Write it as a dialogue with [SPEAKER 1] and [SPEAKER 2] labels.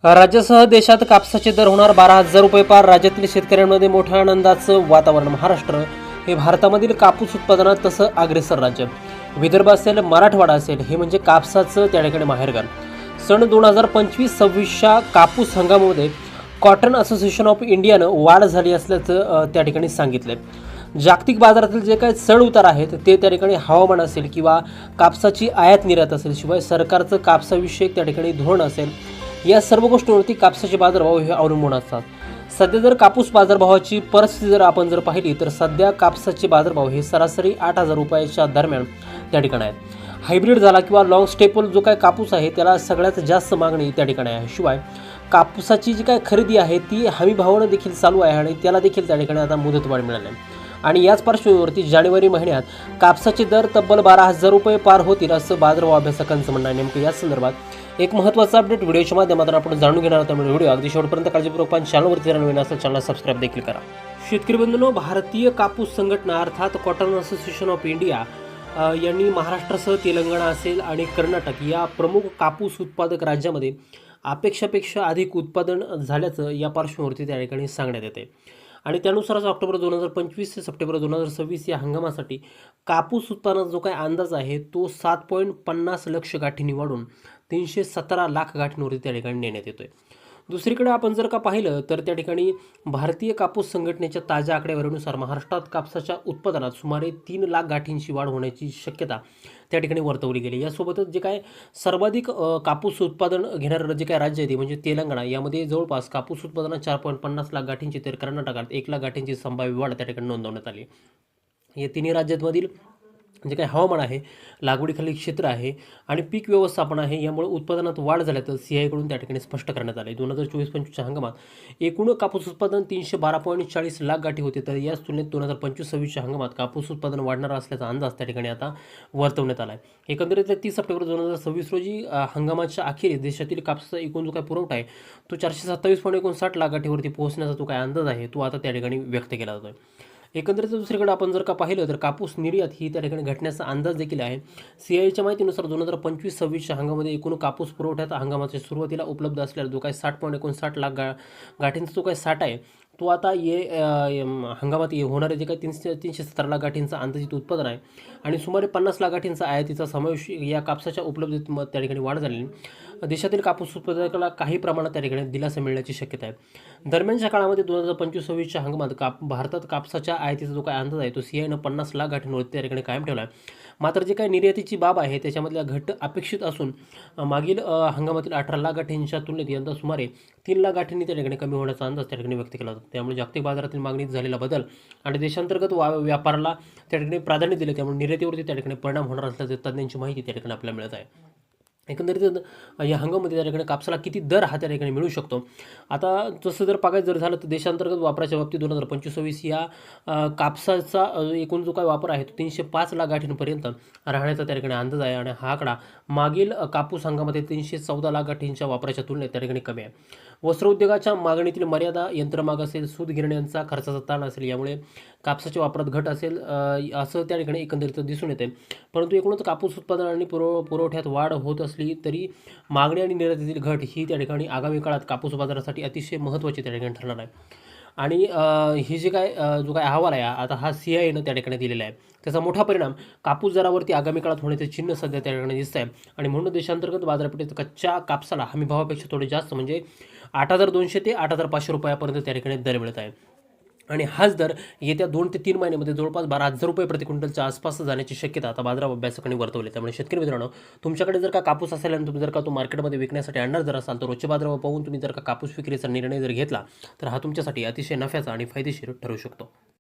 [SPEAKER 1] राज्यासह देशात कापसाचे दर होणार 12,000 रुपये पार. राज्यातील शेतकऱ्यांमध्ये मोठ्या आनंदाचं वातावरण. महाराष्ट्र हे भारतामधील कापूस उत्पादनात तसं अग्रेसर राज्य. विदर्भ असेल, मराठवाडा असेल, हे म्हणजे कापसाचं त्या ठिकाणी माहेरघर. सन 2025-26च्या कापूस हंगामामध्ये कॉटन असोसिएशन ऑफ इंडियानं वाढ झाली असल्याचं त्या ठिकाणी सांगितलंय. जागतिक बाजारातील जे काही चढ उतार आहेत ते त्या ठिकाणी हवामान असेल किंवा कापसाची आयात निर्यात असेल, शिवाय सरकारचं कापसाविषयक त्या ठिकाणी धोरण असेल, या सर्व गोष्टींवरती कापसाचे बाजारभाव हे अवलंबून असतात. सध्या जर कापूस बाजारभावाची परिस्थिती जर आपण पाहिली तर सध्या कापसाचे बाजारभाव हे सरासरी 8,000 रुपयाच्या दरम्यान त्या ठिकाणी आहेत. हायब्रिड झाला किंवा लॉंग स्टेपल जो काय कापूस आहे त्याला सगळ्यात जास्त मागणी त्या ठिकाणी आहे. शिवाय कापूसाची जी काय खरेदी आहे ती हमी भावानं देखील चालू आहे आणि त्याला देखील त्या ठिकाणी आता मुदतवाढ मिळाली आहे. आणि याच पार्श्वभूमीवरती जानेवारी महिन्यात कापसाचे दर तब्बल 12,000 रुपये पार होतील असं बाजारभाव अभ्यासकांचं म्हणणं आहे. नेमकं याच संदर्भात एक महत्त्वाचा अपडेट व्हिडिओच्या माध्यमातून आपण जाणून घेणार आहोत. त्यामुळे व्हिडिओ अगदी शेवटपर्यंत काळजीपूर्वक पाहून चॅनलवरती नवीन असेल चॅनल सबस्क्राईब देखील करा. शेतकरी बंधूंनो, भारतीय कापूस संघटना अर्थात कॉटन असोसिएशन ऑफ इंडिया यांनी महाराष्ट्रासह तेलंगणा असेल आणि कर्नाटक या प्रमुख कापूस उत्पादक राज्यामध्ये अपेक्षापेक्षा अधिक उत्पादन झाल्याचं या पार्श्वभूमीवरती त्या ठिकाणी सांगण्यात येते. आणि त्यानुसारच ऑक्टोबर 2025 ते सप्टेंबर 2026 या हंगामासाठी कापूस उत्पादनाचा जो काही अंदाज आहे तो 7.50 लक्ष गाठींनी वाढून 317 लाख गाठींवरती त्या ठिकाणी नेण्यात येतोय. दुसरीकडे आपण जर का पाहिलं तर त्या ठिकाणी भारतीय कापूस संघटनेच्या ताज्या आकडेवारीनुसार महाराष्ट्रात कापसाच्या उत्पादनात सुमारे 3 लाख गाठींची वाढ होण्याची शक्यता त्या ठिकाणी वर्तवली गेली. यासोबतच जे काय सर्वाधिक कापूस उत्पादन घेणारं जे काय राज्य आहे ते म्हणजे तेलंगणा, यामध्ये जवळपास कापूस उत्पादनात 4.50 लाख गाठींची तर कर्नाटकात 1 लाख गाठींची संभाव्य वाढ त्या ठिकाणी नोंदवण्यात आली. या तिन्ही राज्यांमधील जे काही हवामान आहे, लागवडीखालील क्षेत्र आहे आणि पीक व्यवस्थापन आहे, यामुळे उत्पादनात वाढ झाल्याचं सीआयकडून त्या ठिकाणी स्पष्ट करण्यात आले. 2024-25च्या हंगामात एकूण कापूस उत्पादन 312.40 लाख गाठी होते, तर याच तुलनेत 2025-26च्या हंगामात कापूस उत्पादन वाढणार असल्याचा अंदाज त्या ठिकाणी आता वर्तवण्यात आला आहे. एकंदरीत 30 सप्टेंबर 2026 रोजी हंगामाच्या अखेरीस देशातील कापसाचा एकूण जो काय पुरवठा आहे तो 427.59 लाख गाठीवरती पोहोचण्याचा जो काय अंदाज आहे तो आता त्या ठिकाणी व्यक्त केला जातो आहे. एकंदरीत दुसरीकडे आपण जर का पाहिलं तर कापूस निर्यात ही त्या ठिकाणी घटण्याचा अंदाज देखील आहे. सीआयच्या माहितीनुसार 2025-26च्या हंगामामध्ये एकूण कापूस पुरवठ्यात हंगामाच्या सुरुवातीला उपलब्ध असलेला जो काही 60.59 लाख गाठींचा जो काही साठा आहे तो आता हंगामात होणारे जे काही 317 लाख गाठींचा अंदाजित उत्पादन आहे आणि सुमारे 50 लाख गाठींचा आयातीचा समावेश या कापसाच्या उपलब्धतेत त्या ठिकाणी वाढ झालेली. देशातील कापूस उत्पादकाला काही प्रमाणात त्या ठिकाणी दिलासा मिळण्याची शक्यता आहे. दरम्यानच्या काळामध्ये 2025-26च्या हंगामात भारतात कापसाच्या आयातीचा जो काही अंदाज आहे तो सीआयनं 50 लाख गाठींवरती त्या ठिकाणी कायम ठेवला आहे. मात्र जे काही निर्यातीची बाब आहे त्याच्यामधल्या घट अपेक्षित असून मागील हंगामातील 18 लाख गाठींच्या तुलनेत यंदा सुमारे 3 लाख गाठींनी त्या ठिकाणी कमी होण्याचा अंदाज त्या ठिकाणी व्यक्त केला होता. त्यामुळे जागतिक बाजारातील मागणीत झालेला बदल आणि देशांतर्गत व्यापाराला त्या ठिकाणी प्राधान्य दिले, त्यामुळे निर्यातीवरती त्या ठिकाणी परिणाम होणार असल्याचे तज्ज्ञांची माहिती त्या ठिकाणी आपल्याला मिळत आहे. एकंदरीत या हंगामामध्ये त्या ठिकाणी कापसाला किती दर हा त्या ठिकाणी मिळू शकतो. आता जसं जर बघायचं जर झालं तर देशांतर्गत वापराच्या बाबतीत 2025-26 या कापसाचा एकूण जो काय वापर आहे तो 305 लाख गाठींपर्यंत राहण्याचा त्या ठिकाणी अंदाज आहे आणि हा आकडा मागील कापूस हंगामामध्ये 314 लाख गाठींच्या वापराच्या तुलनेत त्या ठिकाणी कमी आहे. वस्त्र उद्योगाच्या मागणीतील मर्यादा, यंत्रमाग असेल, सूत गिरण्यांचा खर्चाचा ताण असेल, यामुळे कापसाच्या वापरात घट असेल असं त्या ठिकाणी एकंदरीत दिसून येते. परंतु एकूणच कापूस उत्पादन आणि पुरवठ्यात वाढ होत असली तरी मागणी आणि निर्यातीतील घट ही त्या ठिकाणी आगामी काळात कापूस बाजारासाठी अतिशय महत्त्वाची त्या ठिकाणी ठरणार आहे. आणि ही जे काय जो काय अहवाल आहे आता हा सीआयनं त्या ठिकाणी दिलेला आहे, त्याचा मोठा परिणाम कापूस दरावरती आगामी काळात होण्याचे चिन्ह सध्या त्या ठिकाणी दिसत आहे. आणि म्हणून देशांतर्गत बाजारपेठेत कच्च्या कापसाला हमी भावापेक्षा थोडे जास्त म्हणजे 8,200 ते 8,500 रुपयापर्यंत त्या ठिकाणी दर मिळत आहे. आणि हाच दर येत्या 2 ते 3 महिन्यामध्ये जवळपास 12,000 रुपये प्रति क्विंटलच्या आसपास जाण्याची शक्यता आता बाजार अभ्यासकांनी वर्तवली. त्यामुळे शेतकरी मित्रांनो, तुमच्याकडे जर का कापूस असेल आणि तुम्ही जर का तो मार्केटमध्ये विकण्यासाठी आणणार जर असाल तर रोजच्या बाजारावर पाहून तुम्ही जर का कापूस विक्रीचा निर्णय जर घेतला तर हा तुमच्यासाठी अतिशय नफ्याचा आणि फायदेशीर ठरू शकतो.